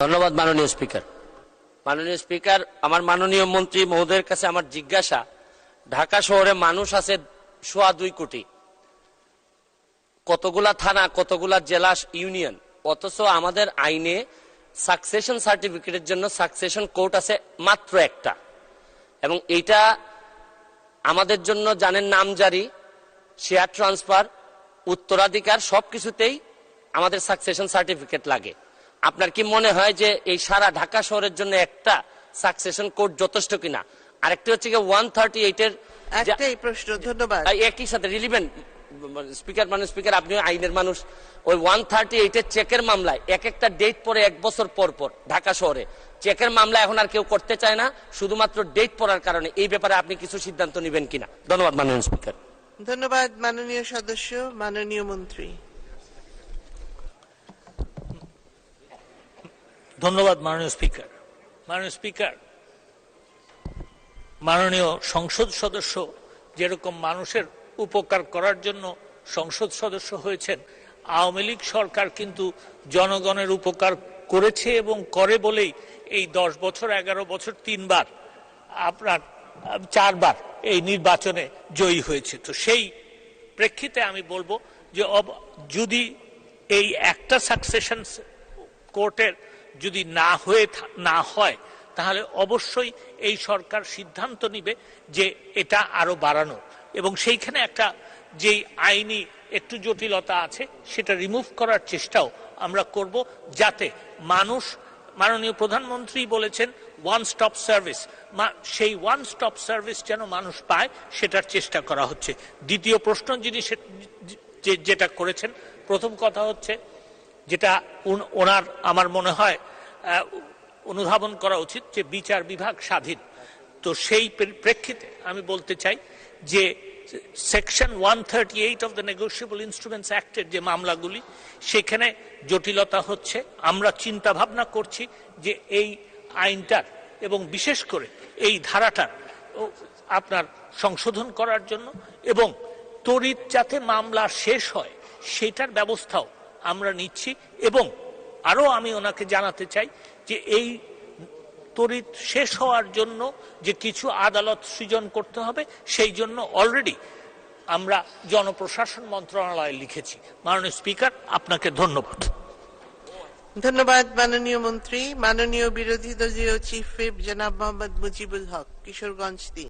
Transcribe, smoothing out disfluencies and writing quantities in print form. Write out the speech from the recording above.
ধন্যবাদ মাননীয় স্পিকার। মাননীয় স্পিকার, আমার মাননীয় মন্ত্রী মহোদয়ের কাছে আমার জিজ্ঞাসা, ঢাকা শহরে মানুষ আছে 2.25 কোটি, কতগুলা থানা, কতগুলা জেলা, ইউনিয়ন, অথচ আমাদের আইনে সাকসেশন সার্টিফিকেটের জন্য সাকসেশন কোর্ট আছে মাত্র একটা, এবং এইটা আমাদের জন্য জানেন নামজারি, শেয়ার ট্রান্সফার, উত্তরাধিকার সবকিছুতেই আমাদের সাকসেশন সার্টিফিকেট লাগে। আপনার কি মনে হয় যে এই সারা ঢাকা শহরের জন্য একটা সাকসেশন কোড যথেষ্ট কিনা? আরেকটি হচ্ছে কি 138 এর একটাই প্রশ্ন। ধন্যবাদ। একই সাথে রিলিভেন্ট স্পিকার, স্পিকার আপনি আইনের মানুষ, ওই 138 এর চেকের মামলায় এক একটা ডেট পরে 1 বছর পর পর ঢাকা শহরে চেকের মামলা এখন আর কেউ করতে চায় না, শুধুমাত্র ডেট পড়ার কারণে। এই ব্যাপারে আপনি কিছু সিদ্ধান্ত নেবেন কিনা? ধন্যবাদ মাননীয় স্পিকার। ধন্যবাদ মাননীয় সদস্য। মাননীয় মন্ত্রী। ধন্যবাদ মাননীয় স্পিকার। মাননীয় স্পিকার, মাননীয় সংসদ সদস্য যেরকম মানুষের উপকার করার জন্য সংসদ সদস্য হয়েছেন, আওয়ামী লীগ সরকার কিন্তু জনগণের উপকার করেছে এবং করে বলেই এই 10 বছর 11 বছর 4বার এই নির্বাচনে জয়ী হয়েছে। তো সেই প্রেক্ষিতে আমি বলবো যে যদি এই একটা সাকসেশন কোর্টের যদি না হয় তাহলে অবশ্যই এই সরকার সিদ্ধান্ত নিবে যে এটা আরো বাড়ানো, এবং সেইখানে একটা যে আইনি একটু জটিলতা আছে সেটা রিমুভ করার চেষ্টাও আমরা করব, যাতে মানুষ, মাননীয় প্রধানমন্ত্রী বলেছেন ওয়ান স্টপ সার্ভিস, সেই ওয়ান স্টপ সার্ভিস যেন মানুষ পায় সেটার চেষ্টা করা হচ্ছে। দ্বিতীয় প্রশ্ন যিনি যেটা করেছেন, প্রথম কথা হচ্ছে যেটা ওনার আমার মনে হয় অনুধাবন করা উচিত যে বিচার বিভাগ স্বাধীন। তো সেই প্রেক্ষিতে আমি বলতে চাই যে section 138 of the negotiable instruments অ্যাক্টের যে মামলাগুলি, সেখানে জটিলতা হচ্ছে। আমরা চিন্তা ভাবনা করছি যে এই আইনটার এবং বিশেষ করে এই ধারাটার আপনার সংশোধন করার জন্য, এবং তড়িৎ যাতে মামলা শেষ হয় সেটার ব্যবস্থাও আমরা নিচ্ছি। এবং আরো আমি ওনাকে জানাতে চাই যে এই তড়িৎ শেষ হওয়ার জন্য যে কিছু আদালত সৃজন করতে হবে, সেই জন্য অলরেডি আমরা জনপ্রশাসন মন্ত্রণালয়ে লিখেছি। মাননীয় স্পিকার, আপনাকে ধন্যবাদ। ধন্যবাদ মাননীয় মন্ত্রী। মাননীয় বিরোধী দলীয় চিফ হুইপ জনাব মোহাম্মদ মুজিবুল হক, কিশোরগঞ্জ 3।